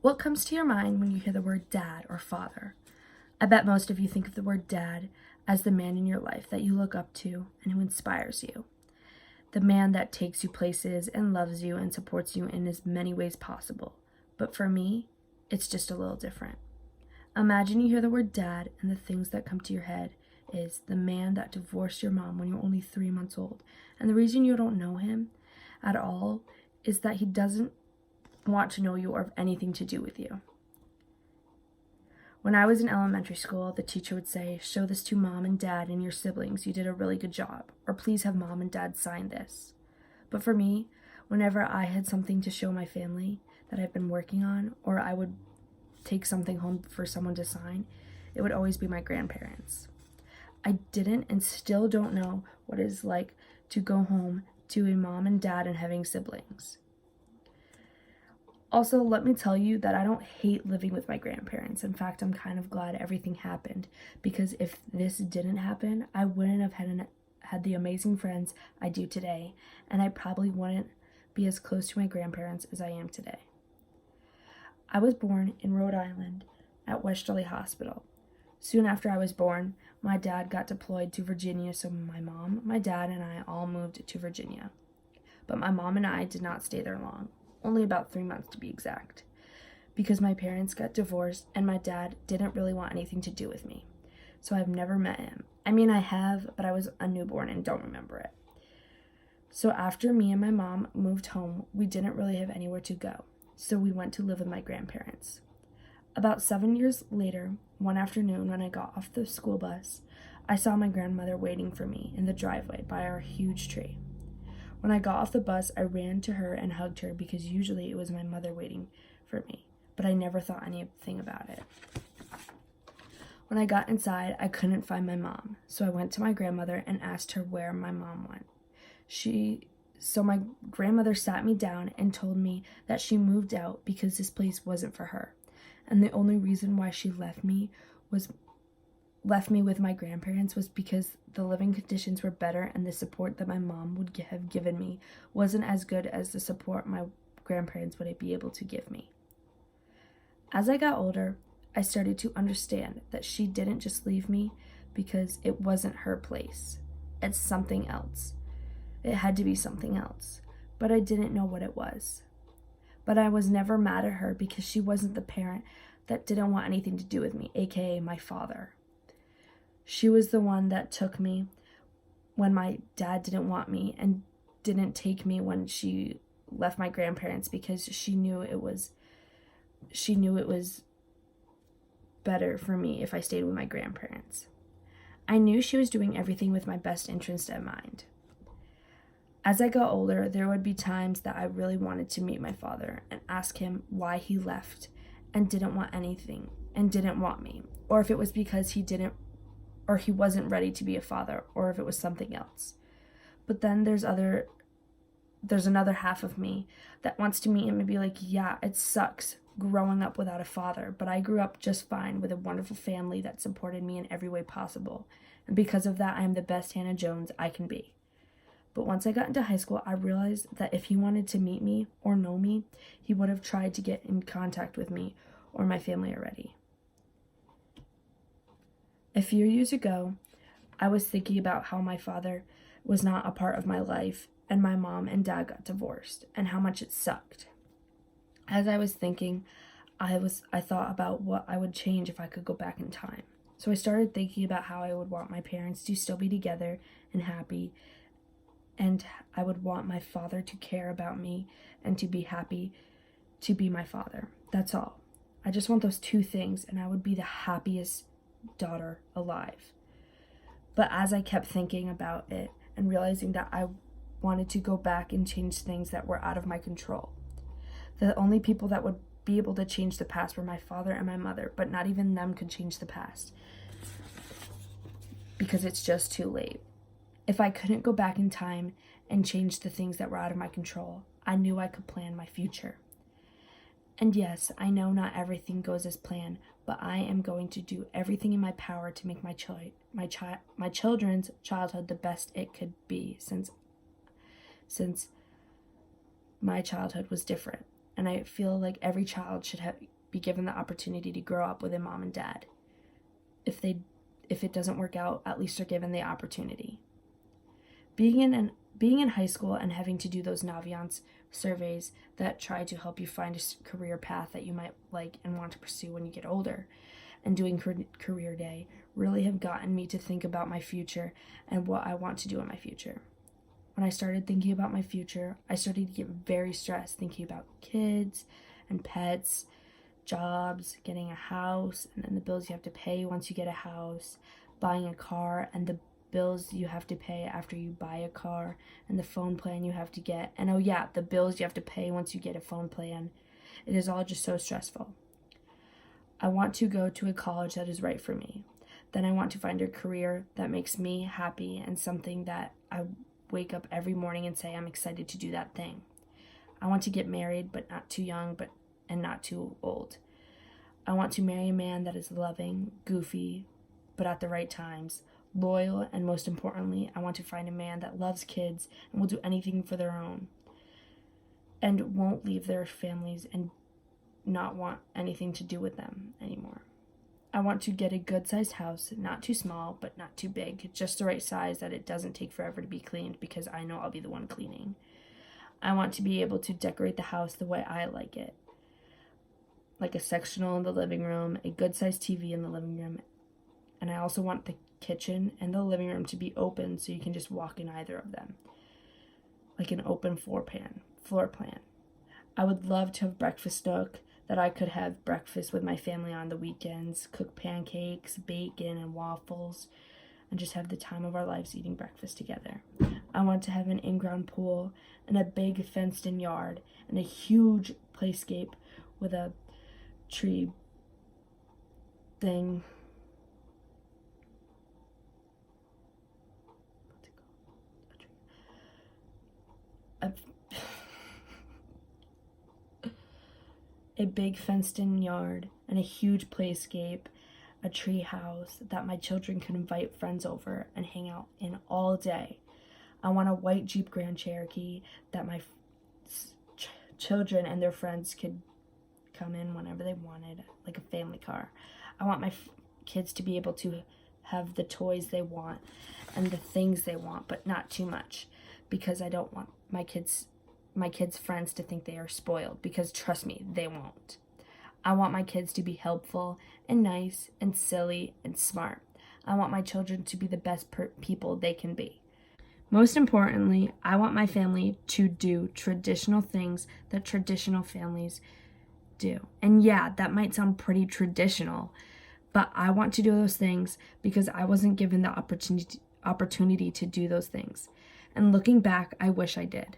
What comes to your mind when you hear the word dad or father? I bet most of you think of the word dad as the man in your life that you look up to and who inspires you. The man that takes you places and loves you and supports you in as many ways possible. But for me, it's just a little different. Imagine you hear the word dad and the things that come to your head is the man that divorced your mom when you were only 3 months old. And the reason you don't know him at all is that he doesn't want to know you or have anything to do with you. When I was in elementary school, the teacher would say, "Show this to mom and dad and your siblings. You did a really good job." Or "Please have mom and dad sign this." But for me, whenever I had something to show my family that I've been working on, or I would take something home for someone to sign, it would always be my grandparents. I didn't and still don't know what it's like to go home to a mom and dad and having siblings. Also, let me tell you that I don't hate living with my grandparents. In fact, I'm kind of glad everything happened, because if this didn't happen, I wouldn't have had the amazing friends I do today, and I probably wouldn't be as close to my grandparents as I am today. I was born in Rhode Island at Westerly Hospital. Soon after I was born, my dad got deployed to Virginia, so my mom, my dad, and I all moved to Virginia. But my mom and I did not stay there long. Only about 3 months to be exact, because my parents got divorced and my dad didn't really want anything to do with me. So I've never met him. I mean, I have, but I was a newborn and don't remember it. So after me and my mom moved home, we didn't really have anywhere to go. So we went to live with my grandparents. About 7 years later, one afternoon when I got off the school bus, I saw my grandmother waiting for me in the driveway by our huge tree. When I got off the bus, I ran to her and hugged her because usually it was my mother waiting for me, but I never thought anything about it. When I got inside, I couldn't find my mom, so I went to my grandmother and asked her where my mom went. So my grandmother sat me down and told me that she moved out because this place wasn't for her, and the only reason why she left me with my grandparents was because the living conditions were better and the support that my mom would have given me wasn't as good as the support my grandparents would be able to give me. As I got older, I started to understand that she didn't just leave me because it wasn't her place. It's something else. It had to be something else, but I didn't know what it was. But I was never mad at her because she wasn't the parent that didn't want anything to do with me, aka my father. She was the one that took me when my dad didn't want me and didn't take me when she left my grandparents because she knew it was better for me if I stayed with my grandparents. I knew she was doing everything with my best interest in mind. As I got older, there would be times that I really wanted to meet my father and ask him why he left and didn't want anything and didn't want me, or if it was because he wasn't ready to be a father, or if it was something else. But then there's another half of me that wants to meet him and be like, yeah, it sucks growing up without a father, but I grew up just fine with a wonderful family that supported me in every way possible. And because of that, I am the best Hannah Jones I can be. But once I got into high school, I realized that if he wanted to meet me or know me, he would have tried to get in contact with me or my family already. A few years ago, I was thinking about how my father was not a part of my life and my mom and dad got divorced and how much it sucked. As I was thinking, I thought about what I would change if I could go back in time. So I started thinking about how I would want my parents to still be together and happy, and I would want my father to care about me and to be happy to be my father. That's all. I just want those two things, and I would be the happiest daughter alive. But as I kept thinking about it and realizing that I wanted to go back and change things that were out of my control, the only people that would be able to change the past were my father and my mother, but not even them could change the past because it's just too late. If I couldn't go back in time and change the things that were out of my control, I knew I could plan my future. And yes, I know not everything goes as planned, but I am going to do everything in my power to make my children's childhood the best it could be, since my childhood was different. And I feel like every child should be given the opportunity to grow up with a mom and dad. If it doesn't work out, at least they're given the opportunity. Being in high school and having to do those Naviance surveys that try to help you find a career path that you might like and want to pursue when you get older, and doing career day really have gotten me to think about my future and what I want to do in my future. When I started thinking about my future, I started to get very stressed thinking about kids and pets, jobs, getting a house, and then the bills you have to pay once you get a house, buying a car, and the bills you have to pay after you buy a car, and the phone plan you have to get, and oh yeah, the bills you have to pay once you get a phone plan. It is all just so stressful. I want to go to a college that is right for me. Then I want to find a career that makes me happy and something that I wake up every morning and say I'm excited to do that thing. I want to get married, but not too young, and not too old. I want to marry a man that is loving, goofy, but at the right times, loyal, and most importantly, I want to find a man that loves kids and will do anything for their own and won't leave their families and not want anything to do with them anymore. I want to get a good-sized house, not too small, but not too big, just the right size that it doesn't take forever to be cleaned because I know I'll be the one cleaning. I want to be able to decorate the house the way I like it, like a sectional in the living room, a good-sized TV in the living room, and I also want the kitchen and the living room to be open so you can just walk in either of them, like an open floor plan. I would love to have breakfast nook that I could have breakfast with my family on the weekends, cook pancakes, bacon, and waffles, and just have the time of our lives eating breakfast together. I want to have an in-ground pool and a big fenced-in yard and a huge playscape with a tree thing. A big fenced-in yard and a huge playscape, a tree house that my children could invite friends over and hang out in all day. I want a white Jeep Grand Cherokee that my children and their friends could come in whenever they wanted, like a family car. I want my kids to be able to have the toys they want and the things they want, but not too much, because I don't want my kids' friends to think they are spoiled, because trust me, they won't. I want my kids to be helpful and nice and silly and smart. I want my children to be the best people they can be. Most importantly, I want my family to do traditional things that traditional families do. And yeah, that might sound pretty traditional, but I want to do those things because I wasn't given the opportunity to do those things. And looking back, I wish I did.